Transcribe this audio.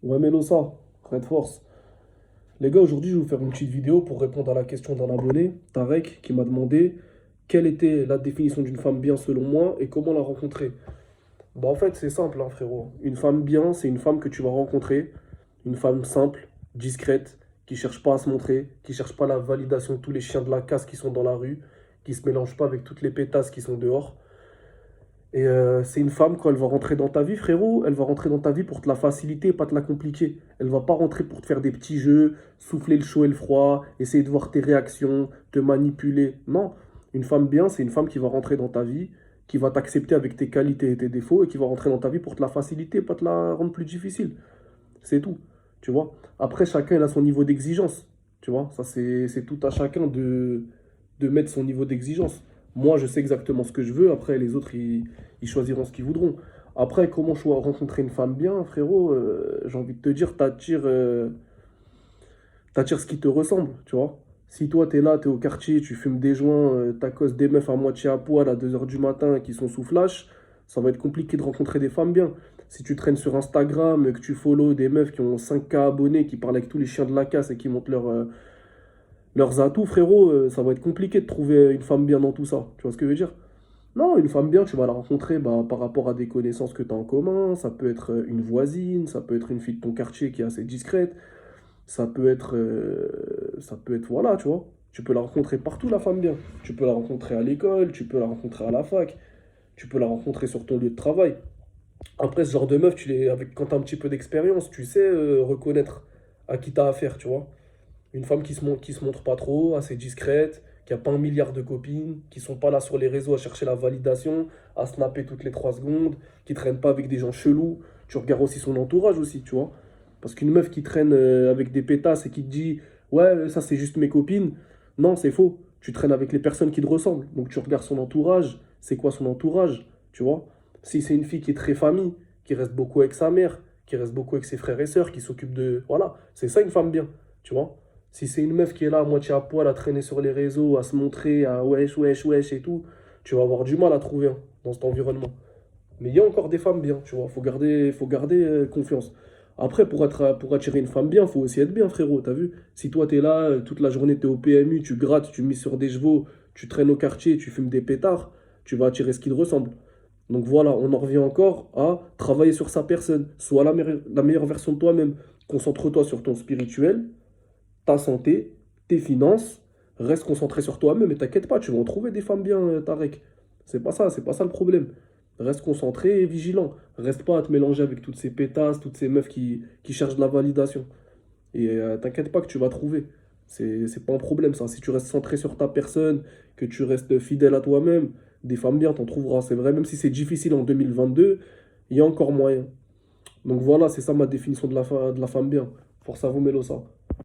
Ouais, Mélosa, Red Force. Les gars, aujourd'hui, je vais vous faire une petite vidéo pour répondre à la question d'un abonné, Tarek, qui m'a demandé quelle était la définition d'une femme bien selon moi et comment la rencontrer. Bah, en fait, c'est simple, hein, frérot. Une femme bien, c'est une femme que tu vas rencontrer, une femme simple, discrète, qui cherche pas à se montrer, qui cherche pas la validation de tous les chiens de la casse qui sont dans la rue, qui se mélange pas avec toutes les pétasses qui sont dehors. Et c'est une femme, quand elle va rentrer dans ta vie, frérot, elle va rentrer dans ta vie pour te la faciliter, pas te la compliquer. Elle va pas rentrer pour te faire des petits jeux, souffler le chaud et le froid, essayer de voir tes réactions, te manipuler. Non, une femme bien, c'est une femme qui va rentrer dans ta vie, qui va t'accepter avec tes qualités et tes défauts, et qui va rentrer dans ta vie pour te la faciliter, pas te la rendre plus difficile. C'est tout, tu vois. Après, chacun il a son niveau d'exigence, tu vois. Ça, c'est tout à chacun de mettre son niveau d'exigence. Moi, je sais exactement ce que je veux. Après, les autres, ils choisiront ce qu'ils voudront. Après, comment rencontrer une femme bien, frérot, j'ai envie de te dire, t'attires ce qui te ressemble, tu vois. Si toi, t'es là, t'es au quartier, tu fumes des joints, t'accostes des meufs à moitié à poil à 2 heures du matin qui sont sous flash, ça va être compliqué de rencontrer des femmes bien. Si tu traînes sur Instagram, que tu follow des meufs qui ont 5K abonnés, qui parlent avec tous les chiens de la casse et qui montrent leurs atouts, frérot, ça va être compliqué de trouver une femme bien dans tout ça. Tu vois ce que je veux dire? Non, une femme bien, tu vas la rencontrer bah, par rapport à des connaissances que tu as en commun. Ça peut être une voisine, ça peut être une fille de ton quartier qui est assez discrète. Ça peut être, voilà, tu vois. Tu peux la rencontrer partout, la femme bien. Tu peux la rencontrer à l'école, tu peux la rencontrer à la fac, tu peux la rencontrer sur ton lieu de travail. Après, ce genre de meuf, quand tu as un petit peu d'expérience, tu sais reconnaître à qui tu as affaire, tu vois. Une femme qui se montre pas trop, assez discrète, qui a pas un milliard de copines, qui sont pas là sur les réseaux à chercher la validation, à snapper toutes les 3 secondes, qui traîne pas avec des gens chelous. Tu regardes aussi son entourage aussi, tu vois. Parce qu'une meuf qui traîne avec des pétasses et qui te dit ouais, ça c'est juste mes copines, non, c'est faux. Tu traînes avec les personnes qui te ressemblent. Donc tu regardes son entourage, c'est quoi son entourage, tu vois. Si c'est une fille qui est très famille, qui reste beaucoup avec sa mère, qui reste beaucoup avec ses frères et sœurs, qui s'occupe de. Voilà, c'est ça une femme bien, tu vois. Si c'est une meuf qui est là à moitié à poil, à traîner sur les réseaux, à se montrer, à wesh, wesh, wesh et tout, tu vas avoir du mal à trouver dans cet environnement. Mais il y a encore des femmes bien, tu vois. Faut garder confiance. Après, pour attirer une femme bien, faut aussi être bien, frérot. T'as vu? Si toi, t'es là, toute la journée, t'es au PMU, tu grattes, tu mises sur des chevaux, tu traînes au quartier, tu fumes des pétards, tu vas attirer ce qui te ressemble. Donc voilà, on en revient encore à travailler sur sa personne. Sois la meilleure version de toi-même. Concentre-toi sur ton spirituel, ta santé, tes finances, reste concentré sur toi-même et t'inquiète pas, tu vas en trouver des femmes bien, Tarek. C'est pas ça le problème. Reste concentré et vigilant. Reste pas à te mélanger avec toutes ces pétasses, toutes ces meufs qui cherchent de la validation. Et t'inquiète pas que tu vas trouver. C'est pas un problème ça. Si tu restes centré sur ta personne, que tu restes fidèle à toi-même, des femmes bien, t'en trouveras. C'est vrai, même si c'est difficile en 2022, il y a encore moyen. Donc voilà, c'est ça ma définition de la femme bien. Force à vous, Mélo, ça.